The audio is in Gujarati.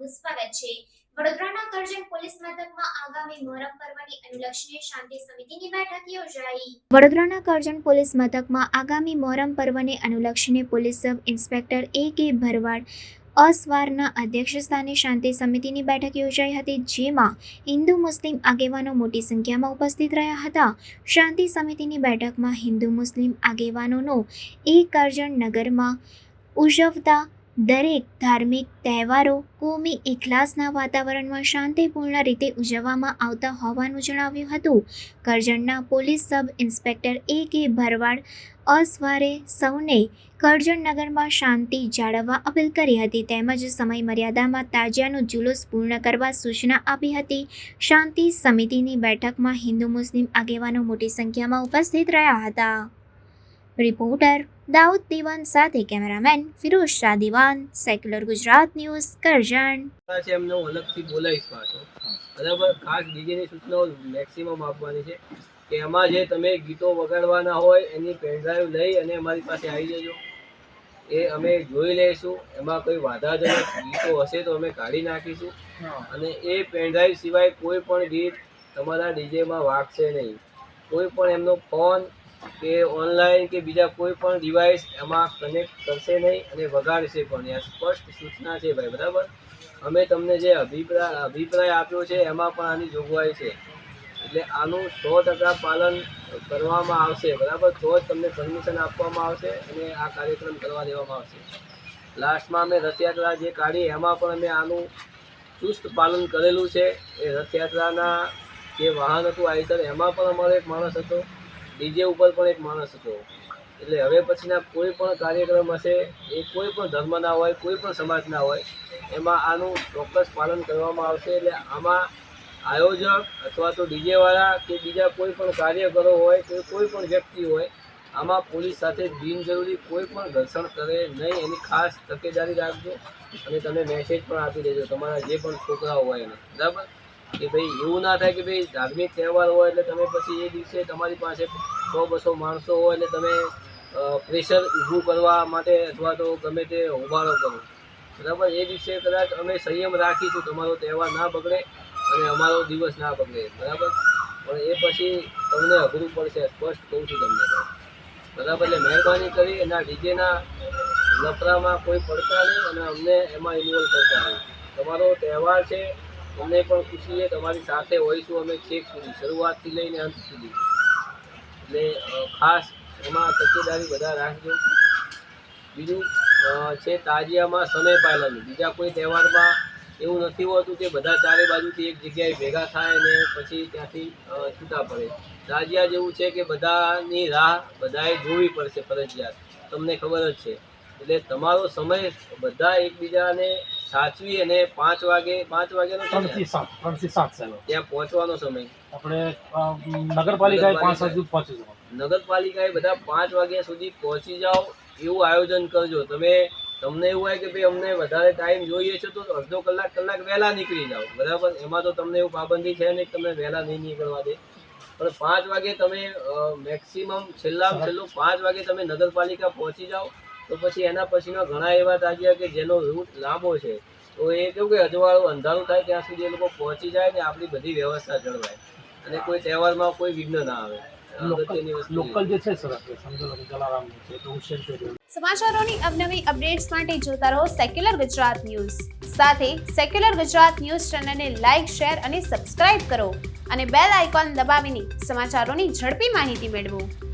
આપનું સ્વાગત છે। વડોદરાના કરજણ પોલીસ મથકમાં આગામી મોહરમ પર્વને અનુલક્ષીને શાંતિ સમિતિની બેઠક યોજાઈ। વડોદરાના કરજણ પોલીસ મથકમાં આગામી મોહરમ પર્વને અનુલક્ષીને પોલીસ સબ ઇન્સ્પેક્ટર A.K. ભરવાડ અસવારના અધ્યક્ષસ્થાને શાંતિ સમિતિની બેઠક યોજાઈ હતી, જેમાં હિન્દુ મુસ્લિમ આગેવાનો મોટી સંખ્યામાં ઉપસ્થિત રહ્યા હતા। શાંતિ સમિતિની બેઠકમાં હિન્દુ મુસ્લિમ આગેવાનોનો કરજણ નગરમાં ઉજવતા દરેક ધાર્મિક તહેવારો કોમી એખલાસના વાતાવરણમાં શાંતિપૂર્ણ રીતે ઉજવવામાં આવતા હોવાનું જણાવ્યું હતું। કરજણના પોલીસ સબ ઇન્સ્પેક્ટર A.K. ભરવાડ અસવારે સૌને કરજણ નગરમાં શાંતિ જાળવવા અપીલ કરી હતી, તેમજ સમય મર્યાદામાં તાજિયાનું જુલુસ પૂર્ણ કરવા સૂચના આપી હતી। શાંતિ સમિતિની બેઠકમાં હિન્દુ મુસ્લિમ આગેવાનો મોટી સંખ્યામાં ઉપસ્થિત રહ્યા હતા। રિપોર્ટર દાઉદ દીવાન સાથે કેમેરામેન ફિરોઝ શાહ દીવાન, સેક્યુલર ગુજરાત ન્યૂઝ, કરજણ। એમને હું અલગથી બોલાવીશ પાછો, બરાબર। ખાસ ડીજેની સૂચનાઓ મેક્સિમમ આપવાની છે કે એમાં જે તમે ગીતો વગાડવાના હોય એની પેનડ્રાઈવ લઈ અને અમારી પાસે આવી જજો, એ અમે જોઈ લઈશું। એમાં કોઈ વાંધાજનક ગીતો હશે તો અમે કાઢી નાખીશું, અને એ પેનડ્રાઈવ સિવાય કોઈ પણ ગીત તમારા ડીજેમાં વાગશે નહીં। કોઈ પણ એમનો ફોન કે ઓનલાઈન કે બીજા કોઈ પણ ડિવાઇસ એમાં કનેક્ટ કરશે નહીં અને વગાડશે પણ, આ સ્પષ્ટ સૂચના છે ભાઈ, બરાબર। અમે તમને જે અભિપ્રાય આપ્યો છે એમાં પણ આની જોગવાઈ છે, એટલે આનું 100% પાલન કરવામાં આવશે, બરાબર। તો જ તમને પરમિશન આપવામાં આવશે અને આ કાર્યક્રમ કરવા દેવામાં આવશે। લાસ્ટમાં અમે રથયાત્રા જે કાઢી એમાં પણ અમે આનું ચુસ્ત પાલન કરેલું છે। એ રથયાત્રાના જે વાહન હતું આઈસર, એમાં પણ અમારો એક માણસ હતો, ડીજે ઉપર પણ એક માણસ હતો। એટલે હવે પછીના કોઈ પણ કાર્યક્રમ હશે એ કોઈ પણ ધર્મના હોય, કોઈ પણ સમાજના હોય, એમાં આનું ચોક્કસ પાલન કરવામાં આવશે। એટલે આમાં આયોજક અથવા તો ડીજેવાળા કે બીજા કોઈ પણ કાર્યકરો હોય કે કોઈ પણ વ્યક્તિ હોય, આમાં પોલીસ સાથે બિનજરૂરી કોઈ પણ ઘર્ષણ કરે નહીં, એની ખાસ તકેદારી રાખજો। અને તમે મેસેજ પણ આપી દેજો તમારા જે પણ છોકરાઓ હોય એને, બરાબર, કે ભાઈ એવું ના થાય કે ભાઈ ધાર્મિક તહેવાર હોય એટલે તમે પછી એ દિવસે તમારી પાસે 100-200 માણસો હોય એટલે તમે પ્રેશર ઊભું કરવા માટે અથવા તો ગમે તે હોબાળો કરો, બરાબર। એ દિવસે કદાચ અમે સંયમ રાખીશું, તમારો તહેવાર ના બગડે અને અમારો દિવસ ના બગડે, બરાબર। પણ એ પછી તમને અઘરું પડશે, સ્પષ્ટ કહું છું તમને, બરાબર। એટલે મહેરબાની કરી એના ડીજેના લફરામાં કોઈ પડતા નહીં અને અમને એમાં ઇન્વોલ્વ કરતા નહીં। તમારો તહેવાર છે, અમને પણ ખુશી છે, તમારી સાથે હોઈશું અમે છેક સુધી, શરૂઆતથી લઈને અંત સુધી। એટલે ખાસ એમાં તકેદારી બધા રાખજો। બીજું છે તાજિયામાં સમય પાલન। બીજા કોઈ તહેવારમાં એવું નથી હોતું કે બધા ચારે બાજુથી એક જગ્યાએ ભેગા થાય ને પછી ત્યાંથી છૂટા પડે। તાજિયા જેવું છે કે બધાની રાહ બધાએ જોવી પડશે ફરજિયાત, તમને ખબર જ છે। એટલે તમારો સમય બધા એકબીજાને સાચવી અને 5 વાગ્યાનો 3 થી 7 ત્યાં પહોંચવાનો સમય આપણે નગરપાલિકાએ 5 વાગે પહોંચી જવાનું। નગરપાલિકાએ બધા 5 વાગ્યા સુધી પહોંચી જાઓ એવું આયોજન કરજો। તમને એવું હોય કે ભાઈ અમને વધારે ટાઈમ જોઈએ છે તો અડધો કલાક વહેલા નીકળી જાઓ, બરાબર। એમાં તો તમને એવું પાબંદી છે નહીં કે તમને વહેલા નહીં નીકળવા દે, પણ 5 વાગે તમે મેક્સિમમ છેલ્લામાં છેલ્લું 5 વાગે તમે નગરપાલિકા પહોંચી જાઓ તો પછી એના પછીના ઘણા એવા તાજિયા કે જેનો રૂટ લાંબો છે, તો એ કેવું કે અજવાળું અંધારું થાય ત્યાં સુધી એ લોકો પહોંચી જાય ને આપણી બધી વ્યવસ્થા જળવાય અને કોઈ તહેવારમાં કોઈ વિઘ્ન ના આવે। લોકલ જે છે સર, સમજો કે જલારામ છે તો હુસેન છે। સમાચારોની અવનવી અપડેટ્સ માટે જોતા રહો સેક્યુલર ગુજરાત ન્યૂઝ। સાથે સેક્યુલર ગુજરાત ન્યૂઝ ચેનલને લાઇક, શેર અને સબસ્ક્રાઇબ કરો અને બેલ આઇકોન દબાવીને સમાચારોની ઝડપી માહિતી મેળવો।